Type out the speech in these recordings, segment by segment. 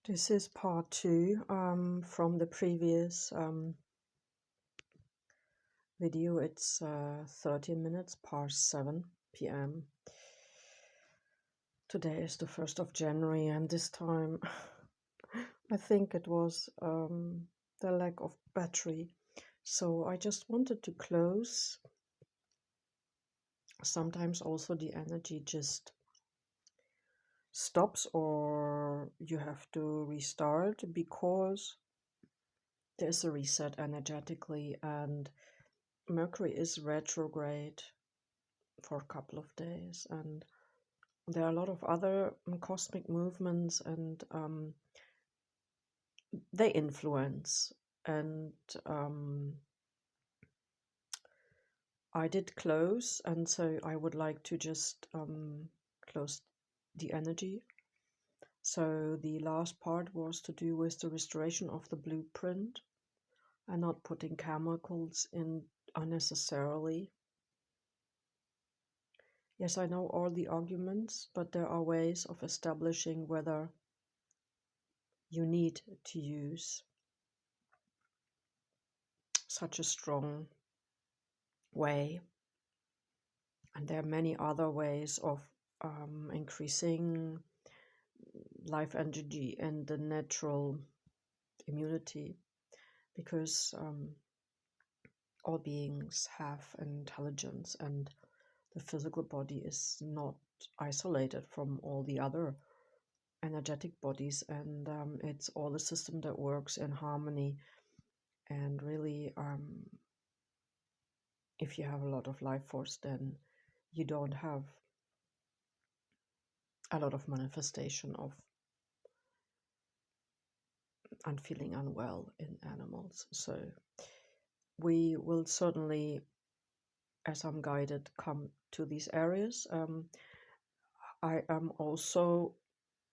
This is part two from the previous video. It's 30 minutes past 7 p.m. Today is the 1st of January, and this time I think it was the lack of battery. So I just wanted to close. Sometimes also the energy just stops or you have to restart because there's a reset energetically, and Mercury is retrograde for a couple of days, and there are a lot of other cosmic movements, and they influence. And I did close, and so I would like to just close the energy. So the last part was to do with the restoration of the blueprint and not putting chemicals in unnecessarily. Yes, I know all the arguments, but there are ways of establishing whether you need to use such a strong way. And there are many other ways of increasing life energy and the natural immunity, because all beings have intelligence, and the physical body is not isolated from all the other energetic bodies, and it's all a system that works in harmony. And really, if you have a lot of life force, then you don't have a lot of manifestation of and feeling unwell in animals. So we will certainly, as I'm guided, come to these areas. I am also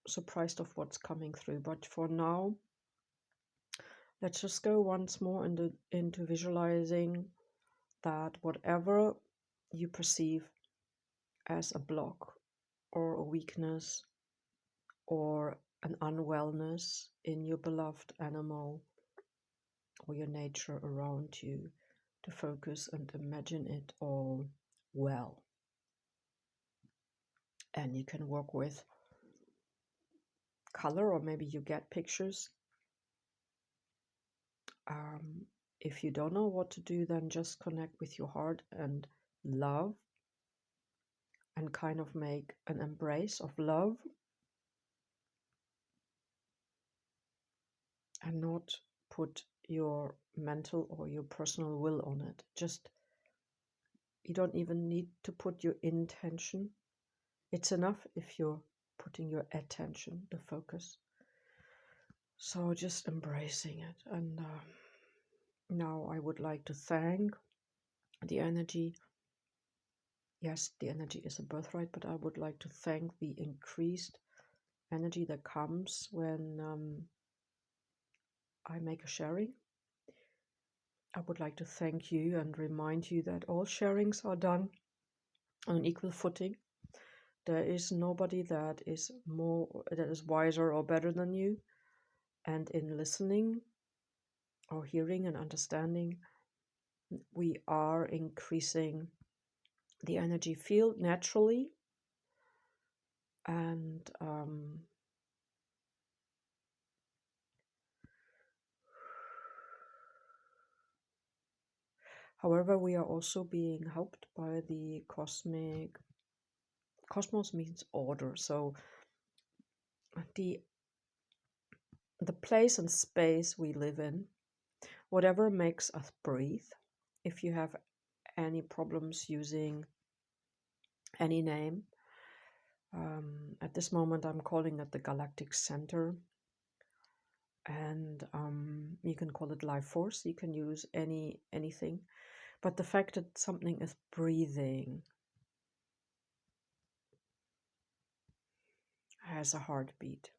surprised of what's coming through, but for now, let's just go once more into visualizing that whatever you perceive as a block or a weakness or an unwellness in your beloved animal or your nature around you, to focus and imagine it all well. And you can work with color, or maybe you get pictures. If you don't know what to do, then just connect with your heart and love, and kind of make an embrace of love, and not put your mental or your personal will on it. Just, you don't even need to put your intention. It's enough if you're putting your attention, the focus. So just embracing it. And now I would like to thank the energy. Yes, the energy is a birthright, but I would like to thank the increased energy that comes when I make a sharing. I would like to thank you and remind you that all sharings are done on an equal footing. There is nobody that is wiser or better than you. And in listening or hearing and understanding, we are increasing the energy field naturally. And however, we are also being helped by the cosmos means order. So the place and space we live in, whatever makes us breathe. If you have any problems using any name, at this moment I'm calling it the galactic center, and you can call it life force. You can use anything, but the fact that something is breathing, has a heartbeat,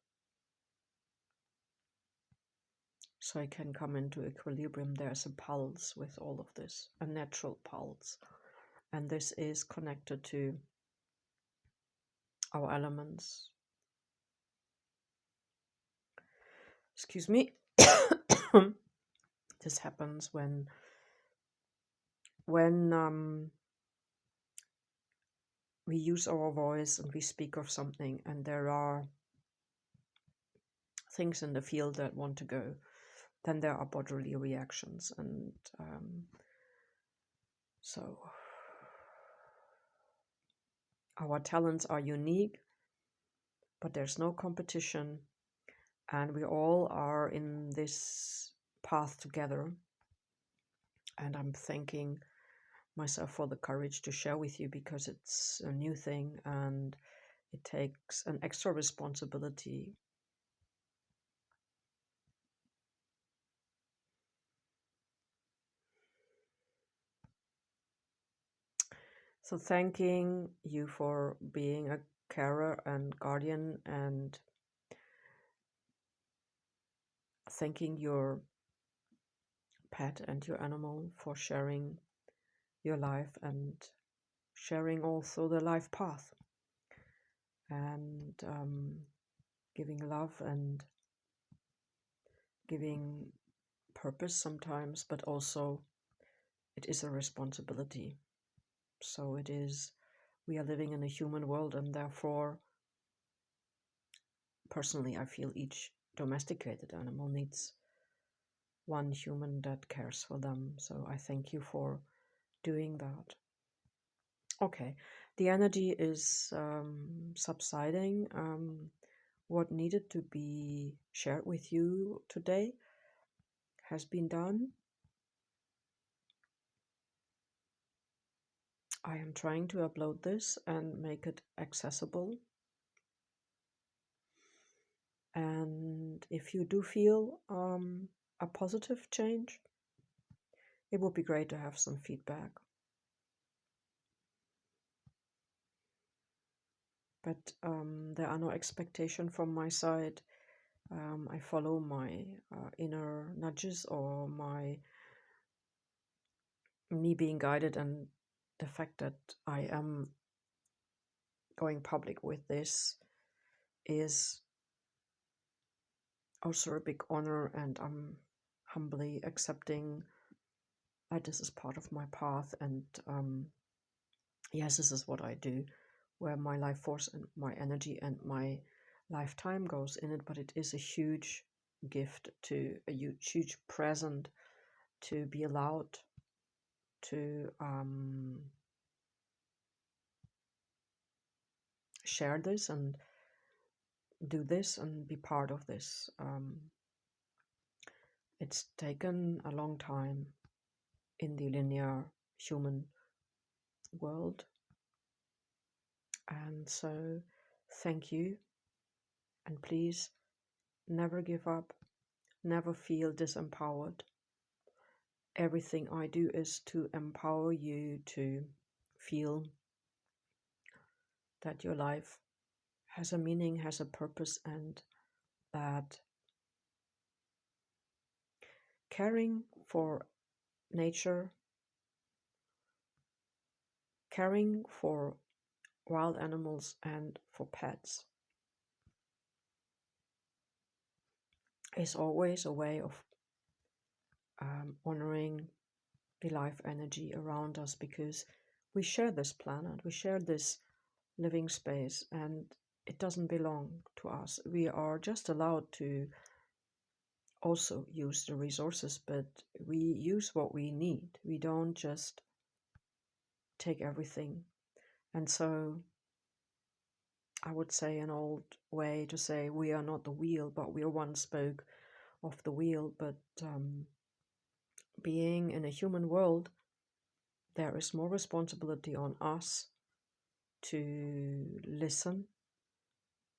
so I can come into equilibrium. There's a pulse with all of this, a natural pulse, and this is connected to our elements. Excuse me. This happens when we use our voice and we speak of something, and there are things in the field that want to go. Then there are bodily reactions, and so our talents are unique, but there's no competition, and we all are in this path together. And I'm thanking myself for the courage to share with you, because it's a new thing and it takes an extra responsibility. So thanking you for being a carer and guardian, and thanking your pet and your animal for sharing your life and sharing also the life path, and giving love and giving purpose sometimes, but also it is a responsibility. So it is, we are living in a human world, and therefore, personally, I feel each domesticated animal needs one human that cares for them. So I thank you for doing that. Okay, the energy is subsiding. What needed to be shared with you today has been done. I am trying to upload this and make it accessible. And if you do feel a positive change, it would be great to have some feedback. But there are no expectations from my side. I follow my inner nudges, or me being guided, and the fact that I am going public with this is also a big honor, and I'm humbly accepting that this is part of my path, and yes, this is what I do, where my life force and my energy and my lifetime goes in it. But it is a huge gift, to a huge present, to be allowed to share this and do this and be part of this. It's taken a long time in the linear human world, and so thank you, and please never give up, never feel disempowered. Everything I do is to empower you to feel that your life has a meaning, has a purpose, and that caring for nature, caring for wild animals and for pets is always a way of honoring the life energy around us, because we share this planet, we share this living space, and it doesn't belong to us. We are just allowed to also use the resources, but we use what we need. We don't just take everything. And so I would say an old way to say, we are not the wheel, but we once spoke of the wheel. But being in a human world, there is more responsibility on us to listen,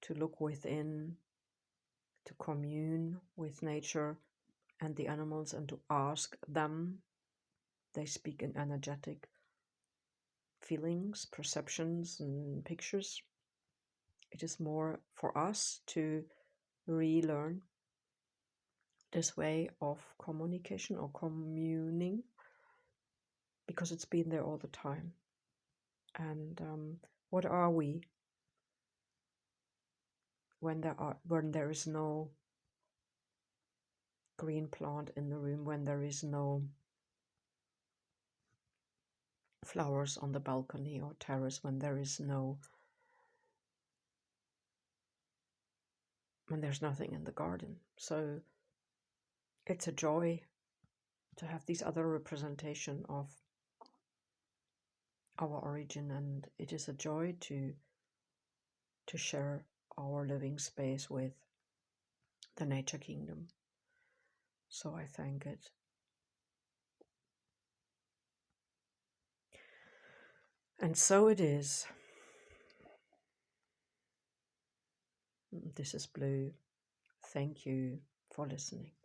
to look within, to commune with nature and the animals, and to ask them. They speak in energetic feelings, perceptions, and pictures. It is more for us to relearn this way of communication or communing, because it's been there all the time. And what are we when there is no green plant in the room when there is no flowers on the balcony or terrace, when there's nothing in the garden. So it's a joy to have these other representation of our origin, and it is a joy to share our living space with the nature kingdom. So I thank it. And so it is. This is Blue. Thank you for listening.